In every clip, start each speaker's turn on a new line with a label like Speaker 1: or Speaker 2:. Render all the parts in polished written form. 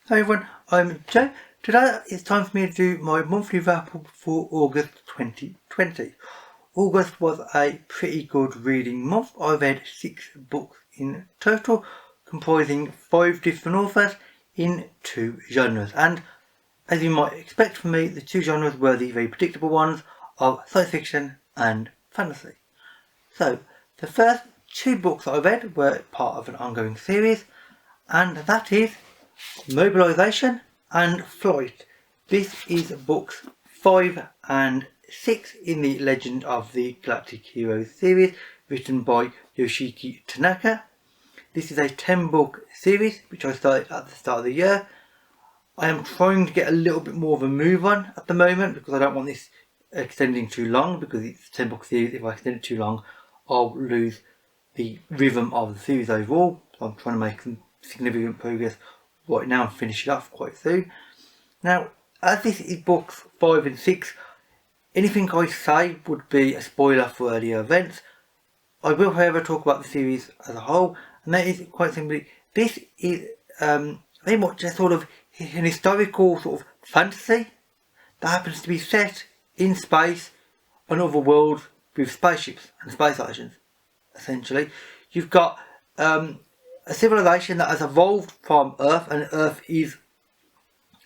Speaker 1: Hi everyone, I'm Joe. Today it's time for me to do my monthly wrap up for August 2020. August was a pretty good reading month. I read 6 books in total, comprising 5 different authors in 2 genres. And as you might expect from me, the 2 genres were the very predictable ones of science fiction and fantasy. So, the first 2 books that I read were part of an ongoing series, and that is Mobilization and Flight. This is books 5 and 6 in the Legend of the Galactic Heroes series, written by Yoshiki Tanaka. This is a 10-book series which I started at the start of the year. I am trying to get a little bit more of a move on at the moment because I don't want this extending too long, because it's a 10-book series. If I extend it too long, I'll lose the rhythm of the series overall. So I'm trying to make some significant progress right now and finish it off quite soon. Now, as this is books 5 and 6, anything I say would be a spoiler for earlier events. I will, however, talk about the series as a whole, and that is quite simply, this is very much a sort of an historical sort of fantasy that happens to be set in space on other worlds with spaceships and space stations. Essentially, you've got a civilization that has evolved from Earth, and Earth is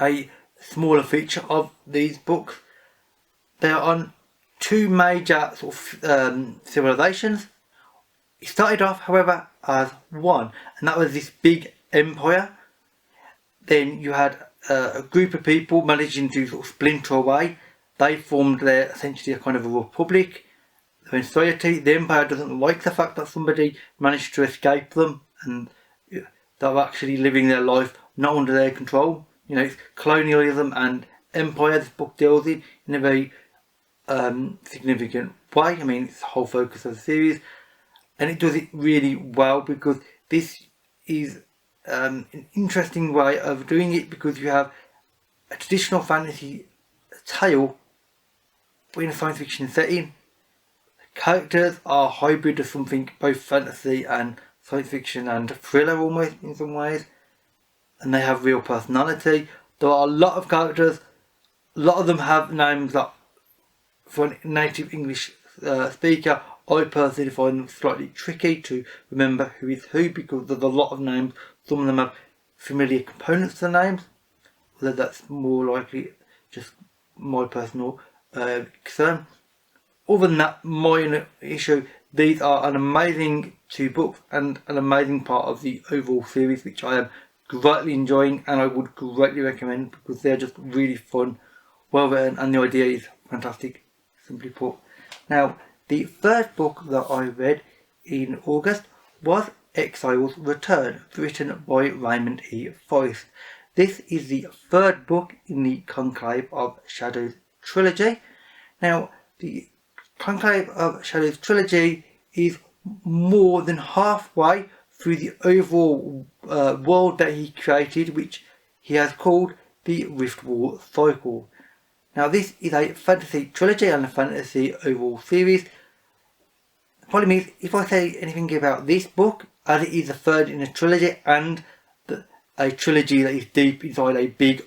Speaker 1: a smaller feature of these books. They are on 2 major sort of civilizations. It started off, however, as one, and that was this big empire. Then you had a group of people managing to sort of splinter away. They formed essentially a kind of a republic. In society, the empire doesn't like the fact that somebody managed to escape them and they're actually living their life not under their control. You know, it's colonialism and empire this book deals in a very significant way. I mean, it's the whole focus of the series, and it does it really well because this is an interesting way of doing it, because you have a traditional fantasy tale but in a science fiction setting. Characters are hybrid of something both fantasy and science fiction and thriller almost in some ways, and they have real personality. There are a lot of characters, a lot of them have names that for a native English speaker, I personally find them slightly tricky to remember who is who, because there's a lot of names. Some of them have familiar components to the names, although that's more likely just my personal concern. Other than that minor issue, these are an amazing 2 books and an amazing part of the overall series, which I am greatly enjoying and I would greatly recommend because they're just really fun, well written, and the idea is fantastic, simply put. Now, the third book that I read in August was Exiles Return, written by Raymond E. Feist. This is the 3rd book in the Conclave of Shadows trilogy. Now, the Conclave of Shadows trilogy is more than halfway through the overall world that he created, which he has called the Rift War Cycle. Now, this is a fantasy trilogy and a fantasy overall series. The problem is, if I say anything about this book, as it is the 3rd in a trilogy and a trilogy that is deep inside a big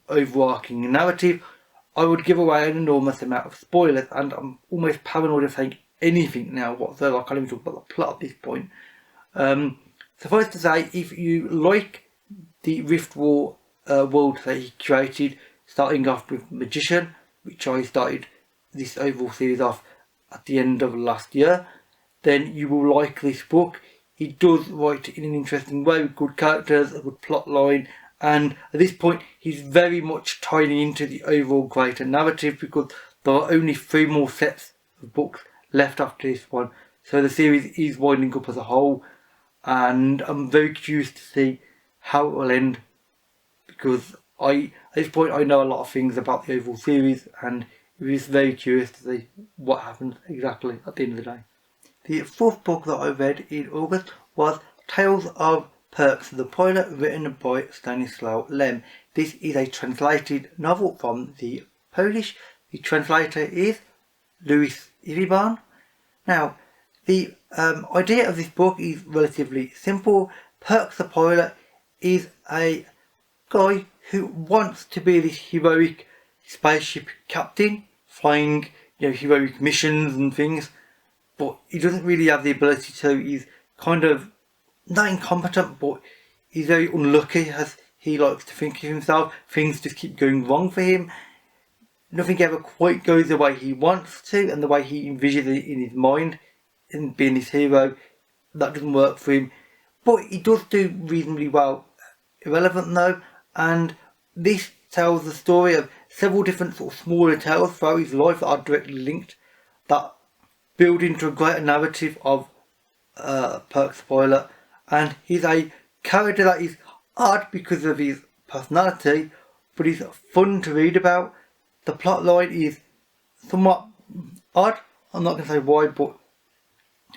Speaker 1: overarching narrative, I would give away an enormous amount of spoilers, and I'm almost paranoid of saying anything now whatsoever. I can't even talk about the plot at this point. Suffice to say, if you like the Rift War world that he created, starting off with Magician, which I started this overall series off at the end of last year, then you will like this book. He does write in an interesting way with good characters, a good plot line, and at this point he's very much tying into the overall greater narrative, because there are only 3 more sets of books left after this one. So the series is winding up as a whole, and I'm very curious to see how it will end, because at this point I know a lot of things about the overall series, and it is very curious to see what happens exactly at the end of the day. The 4th book that I read in August was Tales of Pirx the Pilot, written by Stanislaw. This is a translated novel from the Polish. The translator is Louis Iwiban. Now, the idea of this book is relatively simple. Pirx the Pilot is a guy who wants to be this heroic spaceship captain, flying, heroic missions and things, but he doesn't really have the ability to. He's kind of not incompetent, but he's very unlucky, as he likes to think of himself. Things just keep going wrong for him. Nothing ever quite goes the way he wants to, and the way he envisions it in his mind, in being his hero, that doesn't work for him. But he does do reasonably well. Irrelevant though, and this tells the story of several different sort of smaller tales throughout his life that are directly linked, that build into a greater narrative of Pirx the pilot. And he's a character that is odd because of his personality, but he's fun to read about. The plot line is somewhat odd. I'm not going to say why, but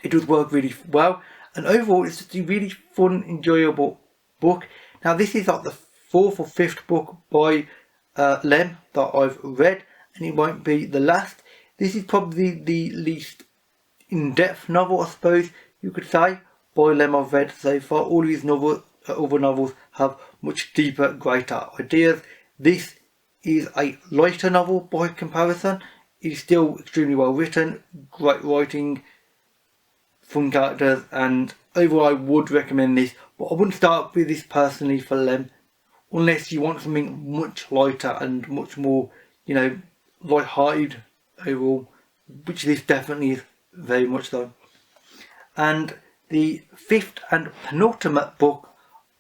Speaker 1: it does work really well. And overall, it's just a really fun, enjoyable book. Now, this is like the 4th or 5th book by Lem that I've read, and it won't be the last. This is probably the least in-depth novel, I suppose you could say, by Lem I've read so far. All of his other novels have much deeper, greater ideas. This is a lighter novel by comparison. It's still extremely well written, great writing, fun characters, and overall I would recommend this, but I wouldn't start with this personally for Lem, unless you want something much lighter and much more, light-hearted overall, which this definitely is very much so. And the 5th and penultimate book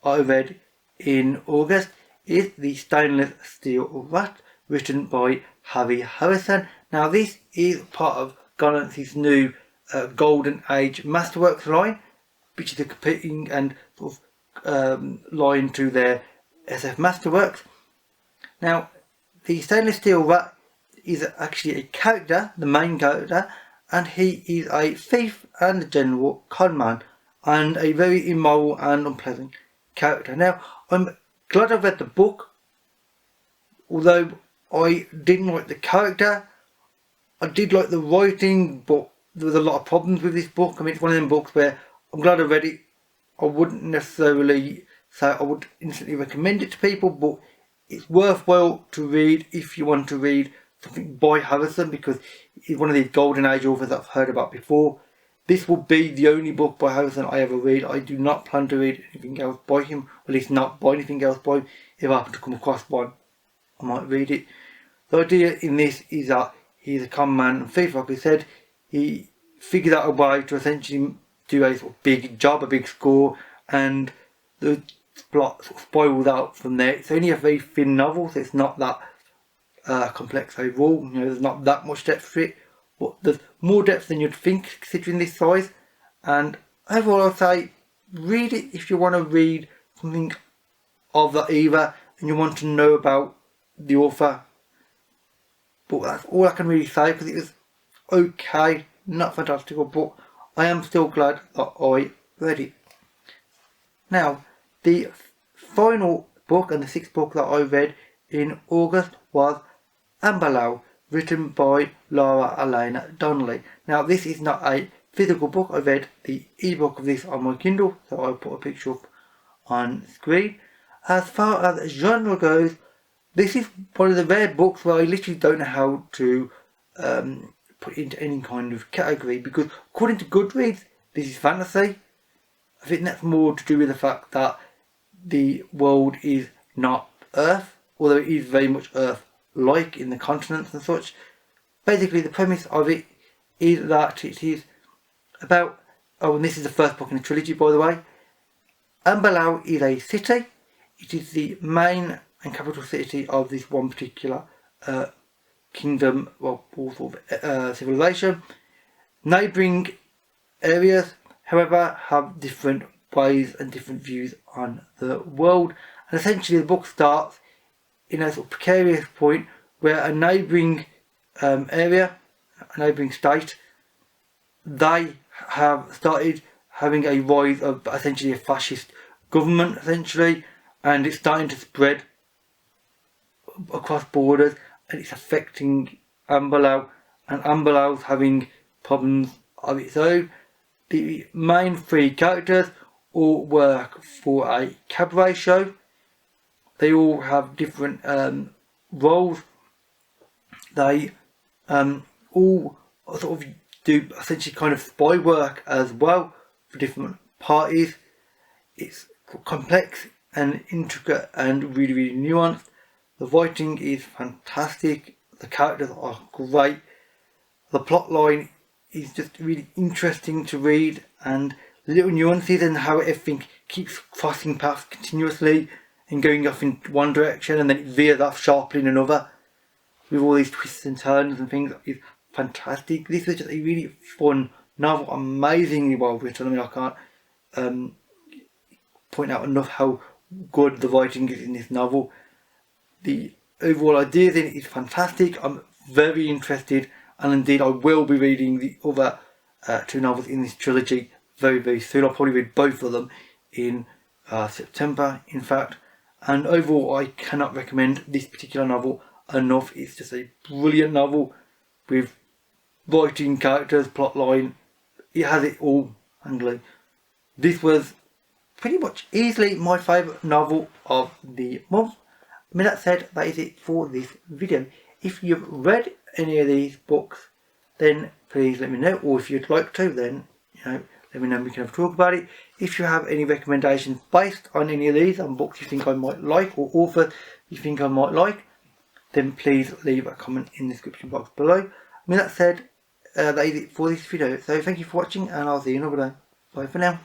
Speaker 1: I read in August is The Stainless Steel Rat, written by Harry Harrison. Now, this is part of Galaxy's new Golden Age Masterworks line, which is a competing and sort of line to their SF Masterworks. Now, the Stainless Steel Rat is actually a character, the main character, and he is a thief and a general conman, and a very immoral and unpleasant character. Now, I'm glad I've read the book, although I didn't like the character. I did like the writing, but there was a lot of problems with this book. I mean, it's one of them books where I'm glad I read it. I wouldn't necessarily say I would instantly recommend it to people, but it's worthwhile to read if you want to read something by Harrison, because he's one of these Golden Age authors that I've heard about before. This will be the only book by Harrison I ever read. I do not plan to read anything else by him, or at least not buy anything else by him. If I happen to come across one, I might read it. The idea in this is that he's a con man and thief, like I said. He figured out a way to essentially do a sort of big job, a big score, and the plot sort of spirals out from there. It's only a very thin novel, so it's not that complex overall. There's not that much depth to it, but there's more depth than you'd think considering this size. And overall, I'd say read it if you want to read something of that era and you want to know about the author. But that's all I can really say, because it was okay, not fantastical, but I am still glad that I read it. Now, the final book and the 6th book that I read in August was Amberlough, written by Lara Elena Donnelly. Now, this is not a physical book. I read the ebook of this on my Kindle, so I'll put a picture up on screen. As far as genre goes, this is one of the rare books where I literally don't know how to put it into any kind of category, because according to Goodreads, this is fantasy. I think that's more to do with the fact that the world is not Earth, although it is very much Earth-like in the continents and such. Basically, the premise of it is that it is about, and this is the first book in the trilogy, by the way. Amberlough is a city. It is the main and capital city of this one particular kingdom, or sort of civilization. Neighbouring areas, however, have different ways and different views on the world. And essentially, the book starts in a sort of precarious point where a neighbouring area, a neighbouring state, they have started having a rise of essentially a fascist government, essentially, and it's starting to spread across borders, and it's affecting Amberlough, and Amberlough's having problems of its own. The main 3 characters all work for a cabaret show, they all have different roles. They all sort of do essentially kind of spy work as well for different parties. It's complex and intricate and really, really nuanced. The writing is fantastic. The characters are great. The plot line is just really interesting to read, and little nuances and how everything keeps crossing paths continuously and going off in one direction and then it veers off sharply in another with all these twists and turns and things is fantastic. This was just a really fun novel, amazingly well written. I mean, I can't point out enough how good the writing is in this novel. The overall ideas in it is fantastic. I'm very interested, and indeed I will be reading the other two novels in this trilogy very, very soon. I'll probably read both of them in September, in fact. And overall, I cannot recommend this particular novel enough. It's just a brilliant novel with writing, characters, plot line. It has it all, Anglo. This was pretty much easily my favourite novel of the month. I mean, that said, that is it for this video. If you've read any of these books, then please let me know. Or if you'd like to, then, let me know and we can have a talk about it. If you have any recommendations based on any of these, on books you think I might like or authors you think I might like, then please leave a comment in the description box below. I mean, that said, that is it for this video. So thank you for watching, and I'll see you another day. Bye for now.